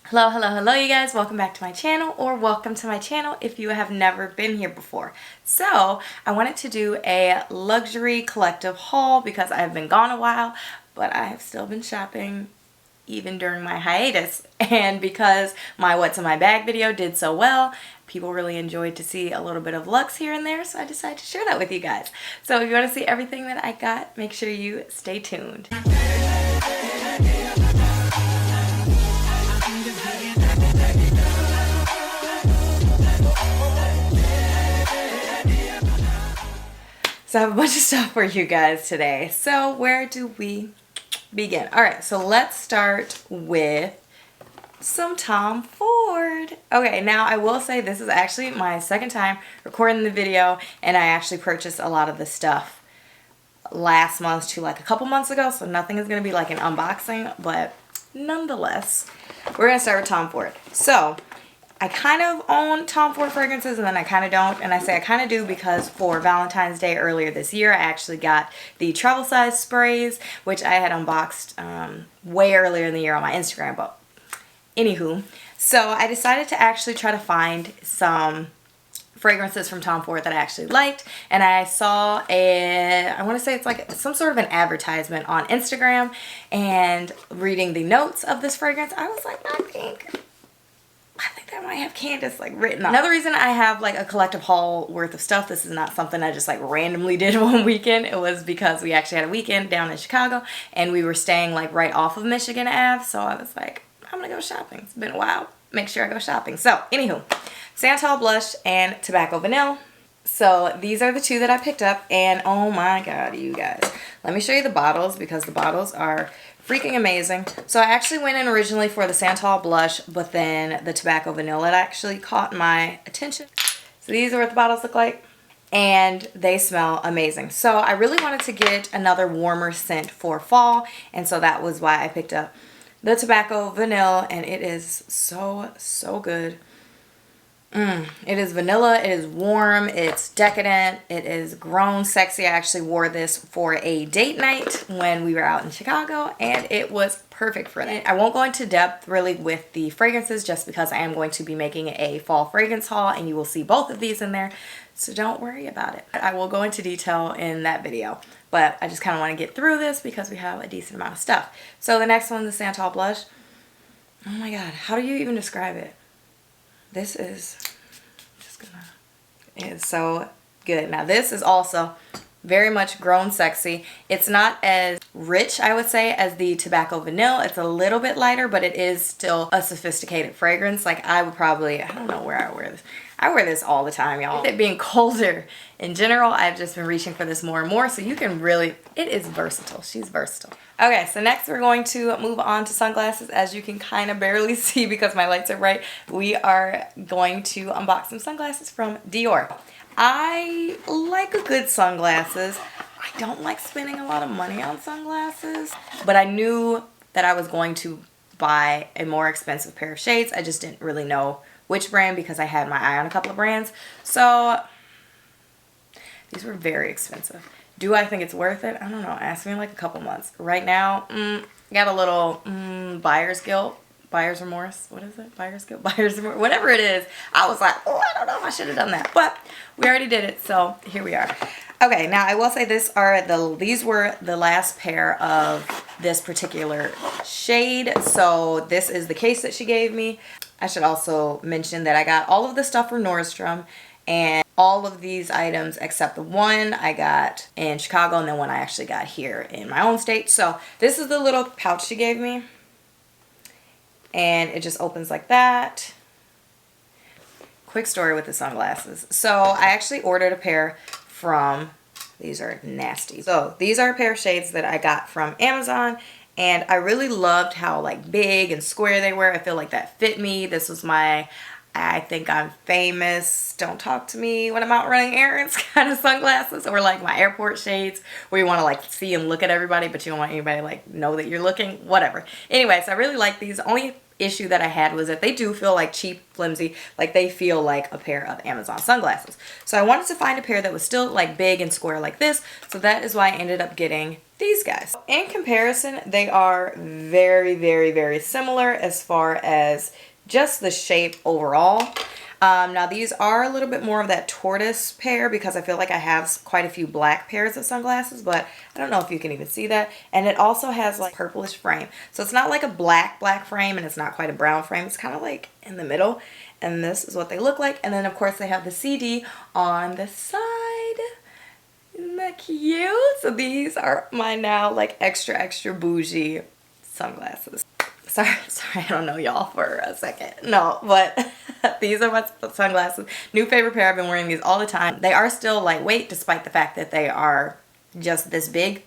Hello, hello, hello you guys. Welcome back to my channel, or welcome to my channel if you have never been here before. So I wanted to do a luxury collective haul because I've been gone a while, but I have still been shopping even during my hiatus. And because my what's in my bag video did so well, people really enjoyed to see a little bit of luxe here and there, so I decided to share that with you guys. So if you want to see everything that I got, make sure you stay tuned. So I have a bunch of stuff for you guys today. So where do we begin? Alright, so let's start with some Tom Ford. Okay, now I will say this is actually my second time recording the video, and I actually purchased a lot of the stuff last month to like a couple months ago, so nothing is going to be like an unboxing, but nonetheless, we're going to start with Tom Ford. So I kind of own Tom Ford fragrances and then I kind of don't. And I say I kind of do because for Valentine's Day earlier this year, I actually got the travel size sprays, which I had unboxed way earlier in the year on my Instagram. But anywho, so I decided to actually try to find some fragrances from Tom Ford that I actually liked, and I saw I want to say it's like some sort of an advertisement on Instagram, and reading the notes of this fragrance, I was like, I think that might have Candace like written on. Another reason I have like a collective haul worth of stuff, this is not something I just like randomly did one weekend. It was because we actually had a weekend down in Chicago and we were staying like right off of Michigan Ave, so I was like, I'm gonna go shopping. It's been a while, make sure I go shopping. So anywho, Santal Blush and Tobacco Vanille. So these are the two that I picked up, and oh my god, you guys, let me show you the bottles because the bottles are freaking amazing. So I actually went in originally for the Santal Blush, but then the Tobacco Vanille actually caught my attention. So these are what the bottles look like, and they smell amazing. So I really wanted to get another warmer scent for fall, and so that was why I picked up the Tobacco Vanille, and it is so good. It is vanilla, it is warm, it's decadent, it is grown sexy. I actually wore this for a date night when we were out in Chicago, and it was perfect for that. I won't go into depth really with the fragrances just because I am going to be making a fall fragrance haul, and you will see both of these in there, so don't worry about it. I will go into detail in that video, but I just kind of want to get through this because we have a decent amount of stuff. So the next one, the Santal Blush. Oh my god, how do you even describe it? This is it's so good. Now this is also very much grown sexy. It's not as rich, I would say, as the Tobacco Vanille. It's a little bit lighter, but it is still a sophisticated fragrance. Like I would probably, I don't know where I wear this. I wear this all the time, y'all. With it being colder in general, I've just been reaching for this more and more, so you can really, it is versatile. She's versatile. Okay, so next we're going to move on to sunglasses. As you can kind of barely see because my lights are bright, we are going to unbox some sunglasses from DIOR. I like a good sunglasses. I don't like spending a lot of money on sunglasses, but I knew that I was going to buy a more expensive pair of shades. I just didn't really know which brand because I had my eye on a couple of brands. So these were very expensive. Do I think it's worth it? I don't know. Ask me in like a couple months. Right now, got a little buyer's guilt. Buyer's remorse. What is it? Buyer's guilt? Buyer's remorse? Whatever it is. I was like, oh, I don't know if I should have done that. But we already did it, so here we are. Okay, now I will say these were the last pair of this particular shade. So this is the case that she gave me. I should also mention that I got all of the stuff from Nordstrom, and all of these items except the one I got in Chicago and then one I actually got here in my own state. So this is the little pouch she gave me, and it just opens like that. Quick story with the sunglasses. So I actually ordered a pair from, these are nasty. So these are a pair of shades that I got from Amazon, and I really loved how like big and square they were. I feel like that fit me. This was my I think I'm famous, don't talk to me when I'm out running errands kind of sunglasses, or like my airport shades where you want to like see and look at everybody but you don't want anybody to like know that you're looking, whatever. Anyways, I really like these. Only issue that I had was that they do feel like cheap, flimsy, like they feel like a pair of Amazon sunglasses. So I wanted to find a pair that was still like big and square like this, so that is why I ended up getting these guys. In comparison, they are very, very, very similar as far as just the shape overall. Now these are a little bit more of that tortoise pair because I feel like I have quite a few black pairs of sunglasses, but I don't know if you can even see that. And it also has like purplish frame. So it's not like a black frame and it's not quite a brown frame. It's kind of like in the middle. And this is what they look like. And then of course they have the CD on the side. Isn't that cute? So these are my now like extra bougie sunglasses. Sorry, I don't know y'all for a second. No, but these are my sunglasses. New favorite pair. I've been wearing these all the time. They are still lightweight despite the fact that they are just this big.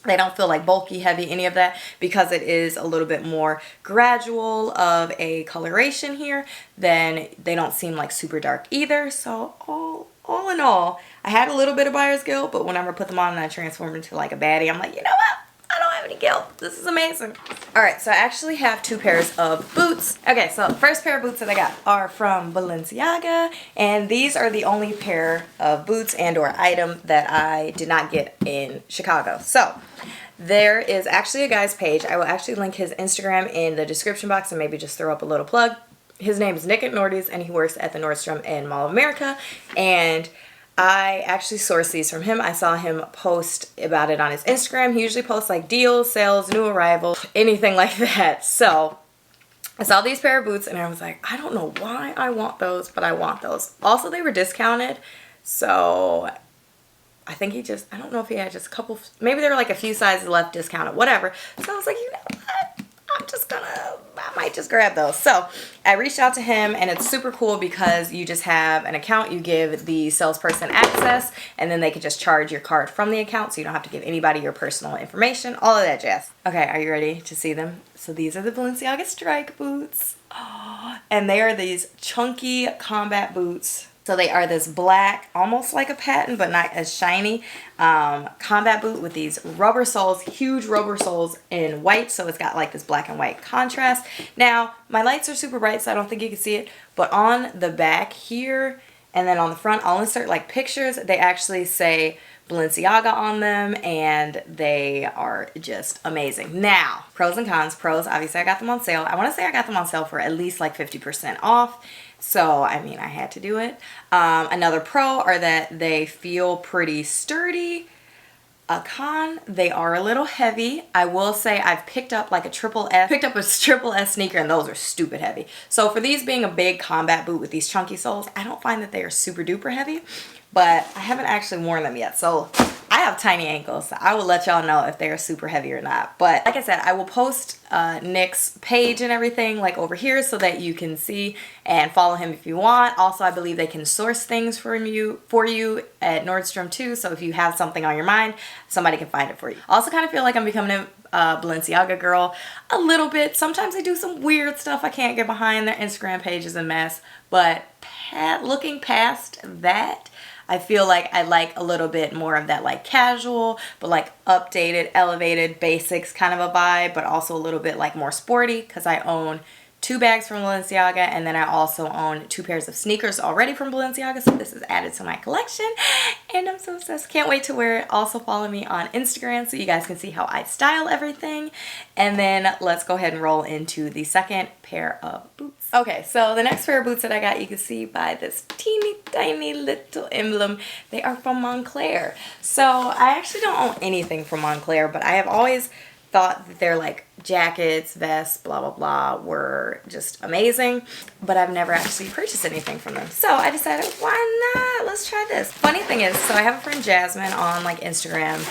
They don't feel like bulky, heavy, any of that, because it is a little bit more gradual of a coloration here. Then they don't seem like super dark either. So all in all, I had a little bit of buyer's guilt, but whenever I put them on and I transformed into like a baddie, I'm like, you know what? I don't have any guilt. This is amazing. All right, so I actually have two pairs of boots. Okay, so the first pair of boots that I got are from Balenciaga, and these are the only pair of boots and or item that I did not get in Chicago. So there is actually a guy's page. I will actually link his Instagram in the description box and maybe just throw up a little plug. His name is Nick at Nordy's, and he works at the Nordstrom and Mall of America, and I actually sourced these from him. I saw him post about it on his Instagram. He usually posts like deals, sales, new arrivals, anything like that. So I saw these pair of boots and I was like, I don't know why I want those, but I want those. Also, they were discounted. So I think I don't know if he had just a couple, maybe there were like a few sizes left discounted, whatever. So I was like, you know what? I might just grab those. So I reached out to him, and it's super cool because you just have an account. You give the salesperson access, and then they can just charge your card from the account, so you don't have to give anybody your personal information, all of that jazz. Okay, are you ready to see them? So these are the Balenciaga Strike boots. Oh, and they are these chunky combat boots. So they are this black, almost like a patent, but not as shiny, combat boot with these rubber soles, huge rubber soles in white. So it's got like this black and white contrast. Now, my lights are super bright, so I don't think you can see it. But on the back here and then on the front, I'll insert like pictures. They actually say Balenciaga on them, and they are just amazing. Now, pros and cons. Pros, obviously I got them on sale. I want to say I got them on sale for at least like 50% off. So, I mean, I had to do it. Another pro are that they feel pretty sturdy. A con, they are a little heavy. I will say I've picked up like a triple S sneaker, and those are stupid heavy. So for these being a big combat boot with these chunky soles, I don't find that they are super duper heavy, but I haven't actually worn them yet. So I have tiny ankles, so I will let y'all know if they are super heavy or not. But like I said, I will post Nick's page and everything like over here so that you can see and follow him if you want. Also, I believe they can source things for you at Nordstrom too. So if you have something on your mind, somebody can find it for you. I also kind of feel like I'm becoming a Balenciaga girl a little bit. Sometimes they do some weird stuff I can't get behind. Their Instagram page is a mess. But looking past that, I feel like I like a little bit more of that like casual, but like updated, elevated, basics kind of a vibe, but also a little bit like more sporty because I own 2 bags from Balenciaga, and then I also own 2 pairs of sneakers already from Balenciaga, so this is added to my collection, and I'm so obsessed. Can't wait to wear it. Also follow me on Instagram so you guys can see how I style everything, and then let's go ahead and roll into the second pair of boots. Okay, so the next pair of boots that I got, you can see by this teeny tiny little emblem, they are from Moncler. So I actually don't own anything from Moncler, but I have always thought that their like jackets, vests, blah blah blah were just amazing, but I've never actually purchased anything from them. So I decided, why not? Let's try this. Funny thing is, so I have a friend Jasmine on like Instagram,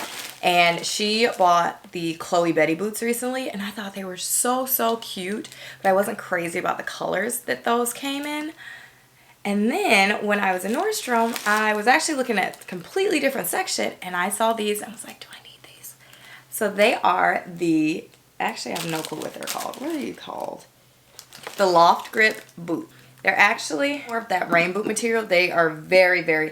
and she bought the Chloe Betty boots recently, and I thought they were so cute, but I wasn't crazy about the colors that those came in. And then when I was in Nordstrom, I was actually looking at a completely different section, and I saw these and I was like, do I need these? So they are the, actually I have no clue what they're called. What are you called? The Loft Grip boot. They're actually more of that rain boot material. They are very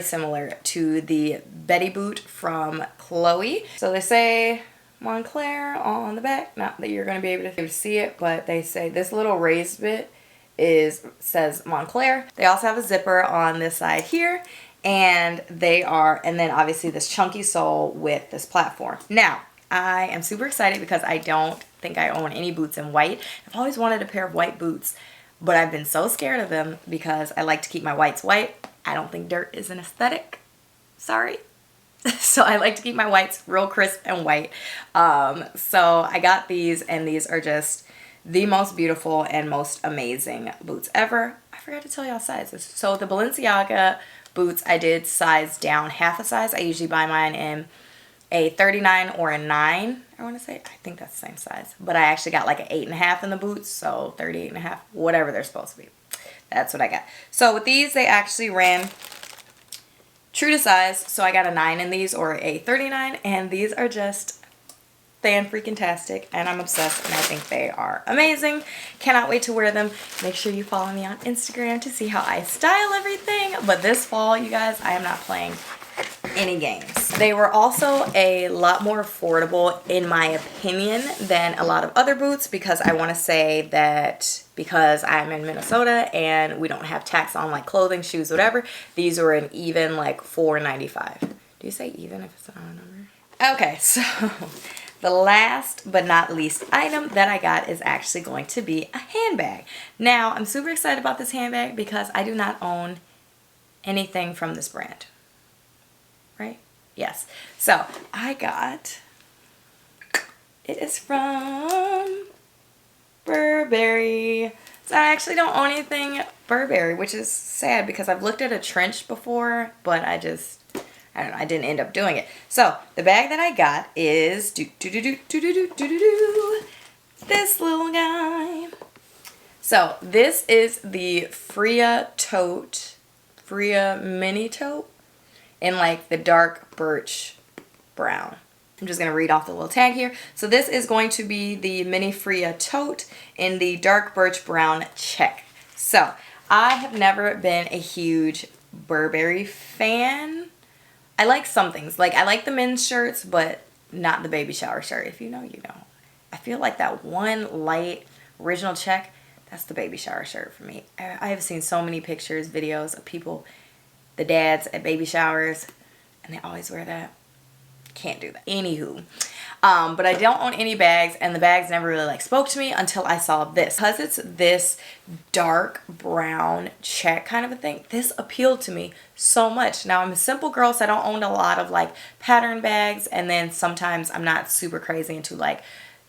similar to the Betty boot from Chloe. So they say Moncler on the back. Not that you're going to be able to see it, but they say this little raised bit says Moncler. They also have a zipper on this side here, And they are, and then obviously this chunky sole with this platform. Now, I am super excited because I don't think I own any boots in white. I've always wanted a pair of white boots, but I've been so scared of them because I like to keep my whites white. I don't think dirt is an aesthetic. Sorry. So I like to keep my whites real crisp and white. So I got these, and these are just the most beautiful and most amazing boots ever. I forgot to tell y'all sizes. So the Balenciaga boots, I did size down half a size. I usually buy mine in a 39 or a 9, I want to say. I think that's the same size. But I actually got like an 8.5 in the boots, so 38.5, whatever they're supposed to be. That's what I got. So with these, they actually ran true to size. So I got a 9 in these, or a 39, and these are just fan-freaking-tastic, and I'm obsessed, and I think they are amazing. Cannot wait to wear them. Make sure you follow me on Instagram to see how I style everything. But this fall, you guys, I am not playing any games. They were also a lot more affordable, in my opinion, than a lot of other boots, because I want to say that because I'm in Minnesota and we don't have tax on like clothing, shoes, whatever, these were an even like $4.95. Do you say even if it's not a number? Okay, so the last but not least item that I got is actually going to be a handbag. Now, I'm super excited about this handbag because I do not own anything from this brand. Right? Yes. So, I got, it is from Burberry. So, I actually don't own anything Burberry, which is sad because I've looked at a trench before, but I don't know, I didn't end up doing it. So, the bag that I got is this little guy. So, this is the Freya tote, Freya mini tote, in like the dark birch brown. I'm just going to read off the little tag here. So, this is going to be the mini Freya tote in the dark birch brown check. So, I have never been a huge Burberry fan. I like some things. Like, I like the men's shirts, but not the baby shower shirt. If you know, you know. I feel like that one light original check, that's the baby shower shirt for me. I have seen so many pictures, videos of people, the dads at baby showers, and they always wear that. Can't do that. Anywho. But I don't own any bags, and the bags never really like spoke to me until I saw this. Because it's this dark brown check kind of a thing, this appealed to me so much. Now, I'm a simple girl, so I don't own a lot of like pattern bags, and then sometimes I'm not super crazy into like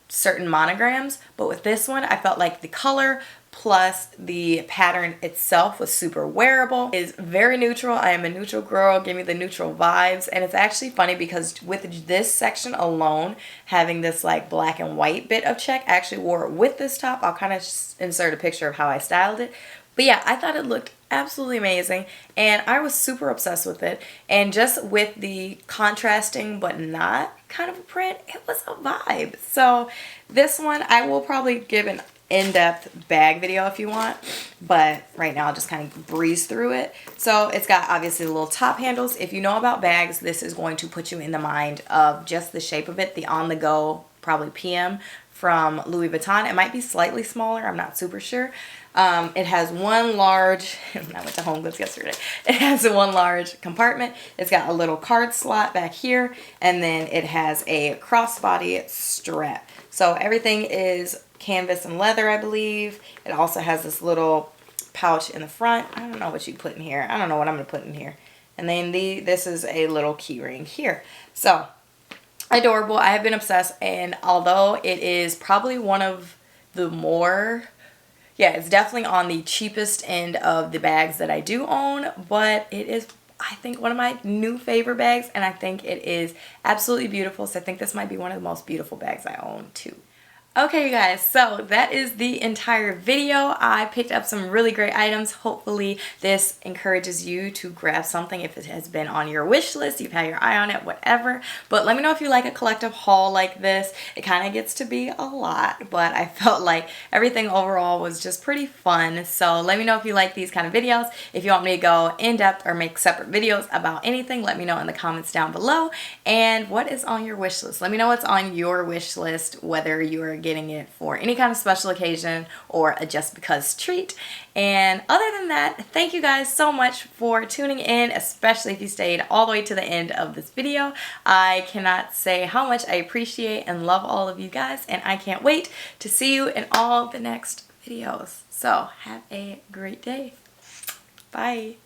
certain monograms, but with this one, I felt like the color plus the pattern itself was super wearable. It's very neutral. I am a neutral girl. Give me the neutral vibes. And it's actually funny because with this section alone, having this like black and white bit of check, I actually wore it with this top. I'll kind of insert a picture of how I styled it. But yeah, I thought it looked absolutely amazing, and I was super obsessed with it. And just with the contrasting but not kind of a print, it was a vibe. So this one, I will probably give an in-depth bag video if you want, but right now I'll just kind of breeze through it. So it's got obviously the little top handles. If you know about bags, this is going to put you in the mind of just the shape of it, the on-the-go, probably PM from Louis Vuitton. It might be slightly smaller, I'm not super sure. It has one large, I went to Home Goods yesterday, it has one large compartment. It's got a little card slot back here, and then it has a crossbody strap. So everything is canvas and leather, I believe. It also has this little pouch in the front. I don't know what you put in here. I don't know what I'm going to put in here. And then this is a little key ring here. So adorable. I have been obsessed, and although it is probably one of the more, yeah, it's definitely on the cheapest end of the bags that I do own, but it is, I think, one of my new favorite bags, and I think it is absolutely beautiful. So I think this might be one of the most beautiful bags I own too. Okay, you guys, so that is the entire video. I picked up some really great items. Hopefully this encourages you to grab something if it has been on your wish list, you've had your eye on it, whatever. But let me know if you like a collective haul like this. It kind of gets to be a lot, but I felt like everything overall was just pretty fun. So let me know if you like these kind of videos. If you want me to go in depth or make separate videos about anything, let me know in the comments down below. And what is on your wish list? Let me know what's on your wish list, whether you are getting it for any kind of special occasion or a just because treat. And other than that, thank you guys so much for tuning in, especially if you stayed all the way to the end of this video. I cannot say how much I appreciate and love all of you guys, and I can't wait to see you in all the next videos. So have a great day. Bye.